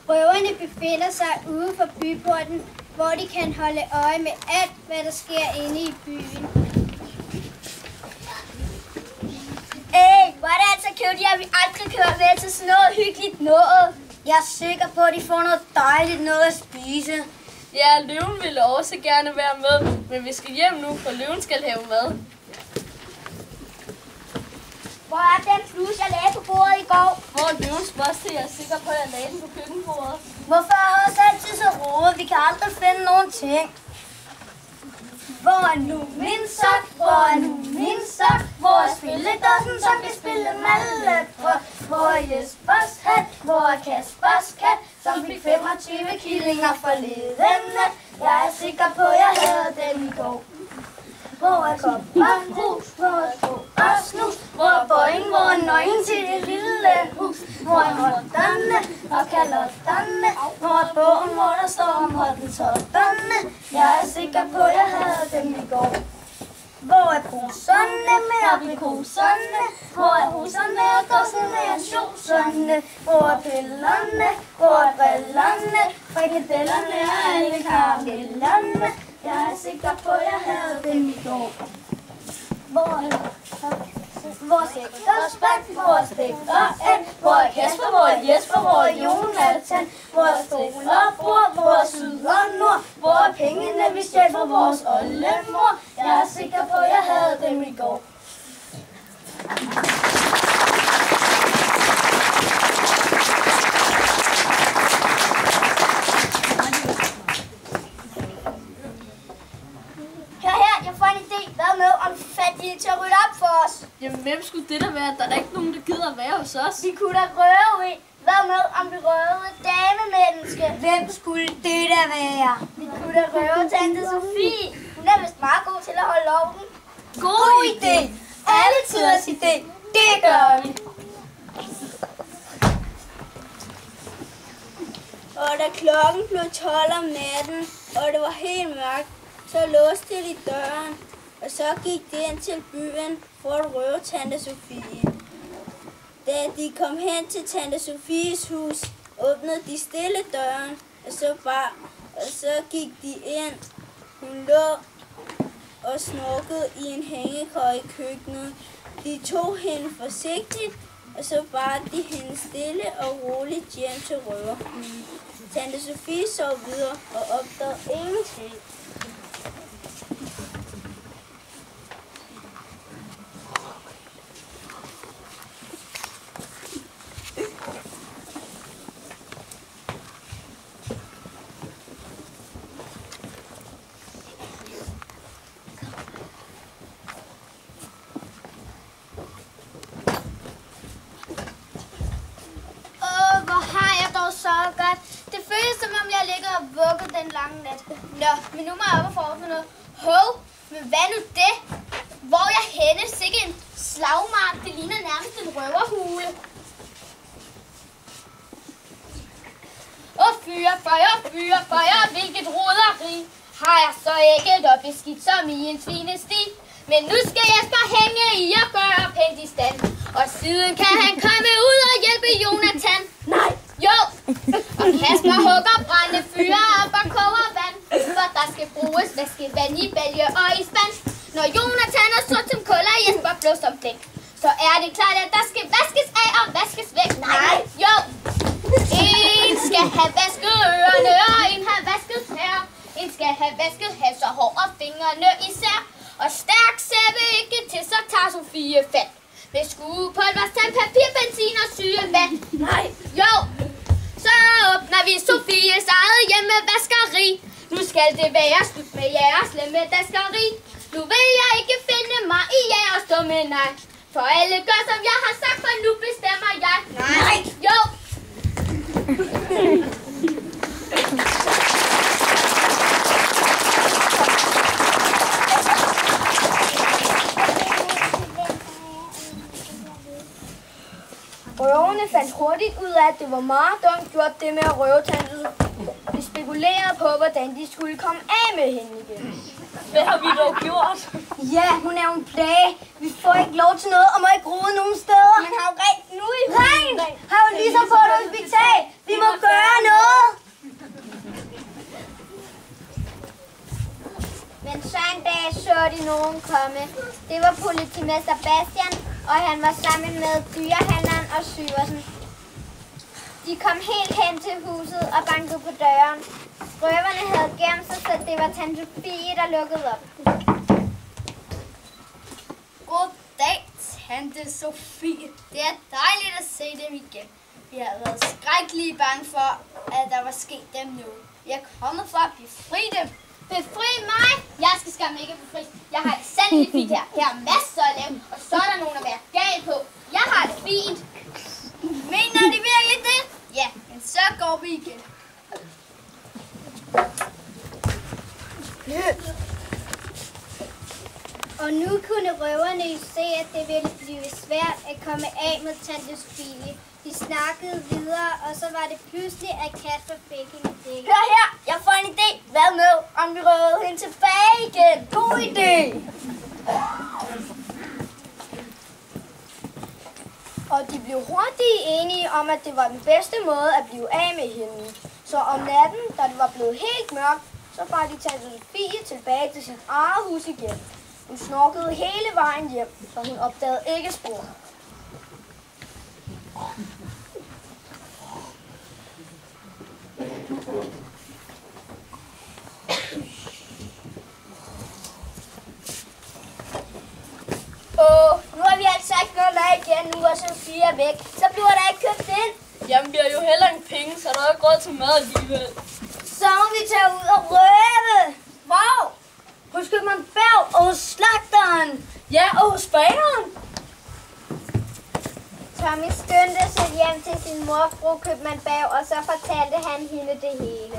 Røverne befinder sig ude for byporten, hvor de kan holde øje med alt, hvad der sker inde i byen. Hvor er det altså kedeligt, at vi aldrig kører med til sådan noget hyggeligt noget. Jeg er sikker på, at de får noget dejligt noget at spise. Ja, løven ville også gerne være med, men vi skal hjem nu, for løven skal have mad. Hvor er den flus, jeg lagde på bordet i går? Hvor er løvens boste? Jeg er sikker på, at jeg lagde den på køkkenbordet. Hvorfor er jeg også altid så rodet? Vi kan aldrig finde nogen ting. Hvor er nu min sok? Hvor er nu min sok? Hvor er spilledåsen, som kan spille malle på? Hvor er Jespers hat? Hvor er Kaspers kat, som fik 25 killinger forleden nat? Jeg er sikker på, at jeg havde den i går. Hvor er kop og krus? Hvor er sko og snus? Hvor er bøjen? Hvor er nøgen til det lille hus? Hvor er holderne og kalotterne? Hvor er bogen, hvor der står om holdensholderne? Jeg er sikker på, at jeg havde dem i går. Hvor er poserne med aprikoserne? Hvor er huserne og godserne og sjoserne? Hvor er pillerne? Hvor er brillerne? Frikadellerne og alle karamellerne? Jeg er sikker på, at jeg havde dem i går. Hvor er sæk og spand? Hvor er stik og and? Hvor er Kasper? Hvor er Jesper? Hvor er Jonathan? Hvor er stol og bord? Hvor er syd og nord? Hvor er pengene, vi stjal fra vores oldemor? Jeg er sikker på, at jeg havde dem i går. Til at rydde op for os. Jamen, hvem skulle det da være? Der er da ikke nogen, der gider at være hos os. Vi kunne da røve i. Hvad med om vi røvede damemenneske? Hvem skulle det da være? Vi kunne da røve tante Sofie. Hun er vist meget god til at holde loven. God idé. Alle tiders idé. Det gør vi. Og da klokken blev 12 om natten, og det var helt mørkt, så låste de døren. Og så gik de ind til byen for at røve tante Sofie. Da de kom hen til tante Sofies hus, åbnede de stille døren, og så gik de ind. Hun lå og snorkede i en hængekøje i køkkenet. De tog hende forsigtigt, og så bar de hende stille og roligt hjem til røverhulen. Tante Sofie sov videre og opdagede ingenting. Det føles som om jeg ligger og vugger den lange nat. Nå, men nu må jeg op og forføre noget. Hov, men hvad nu det? Hvor jeg henne? Sikke en slagmark. Det ligner nærmest en røverhule. Og fyre, hvilket roderi. Har jeg så ægget og beskidt som i en svinesti. Men nu skal Jesper hænge i og gøre pænt i stand. Og siden kan han komme ud og hjælpe Jonathan. Nej. Jo, og Kasper hugger brænde fyre op og koger vand, for der skal bruges vaskevand i balje og i spand. Når Jonathan er sort som kul og Jesper blå som blæk, så er det klart, at der skal vaskes af og vaskes væk. Nej, jo. En skal have vasket ørerne, og en har vasket tæer. En skal have vasket hals og hår og fingrene især. Og stærk sæbe ikke til, så tager Sofie fat. Med skuepulver, sandpapir, benzin og syrevand. Nej, jo. Så åbner vi Sofies eget hjemmevaskeri. Nu skal det være slut med jeres slemme daskeri. Nu vil jeg ikke finde mig i jeres dumme nej. For alle gør som jeg har sagt, for nu bestemmer jeg. Nej, jo. Røverne fandt hurtigt ud af, at det var meget dumt gjort det med at røve tante. De spekulerede på, hvordan de skulle komme af med hende igen. Hvad har vi dog gjort? Ja, hun er jo en plage. Vi får ikke lov til noget og må ikke rode nogen steder. Men har jo rent nu i Rent! Har jo ligesom på et hospital. Vi må gøre noget. de nogen komme. Det var politimester Bastian, og han var sammen med dyrehandleren og Syversen. De kom helt hen til huset og bankede på døren. Røverne havde gemt sig, så det var tante Sofie, der lukkede op. Goddag, tante Sofie. Det er dejligt at se dem igen. Vi har været skrækkelige bange for, at der var sket dem noget. Vi er kommet for at befri dem. Befri mig? Jeg skal skam ikke befri. Jeg har det sandelig fint her. Her er masser at lave, og så er der nogen at være gal på. Jeg har det fint. Mener de virkelig det? Ja, men så går vi igen. Og nu kunne røverne se, at det ville blive svært at komme af med tante Sofie. De snakkede videre, og så var det pludselig, at Kasper fik en idé. Hør her, jeg får en idé. Hvad med, om vi røvede hende tilbage igen? God idé. Og de blev hurtigt enige om, at det var den bedste måde at blive af med hende. Så om natten, da det var blevet helt mørkt, så bar de tante Sofie tilbage til sit eget hus igen. Hun snorkede hele vejen hjem, så hun opdagede ikke spor. Nu har vi altså ikke noget mad igen, nu er Sofie væk. Så bliver der ikke købt ind. Jamen, vi har jo heller ikke penge, så der er ikke råd til mad alligevel. Så må vi tage ud og røve. Hvor? Hos købmand Berg og hos slagteren. Ja, og hos bageren. Tommy skyndte sig hjem til sin mor, fru købmand Berg, og så fortalte han hende det hele.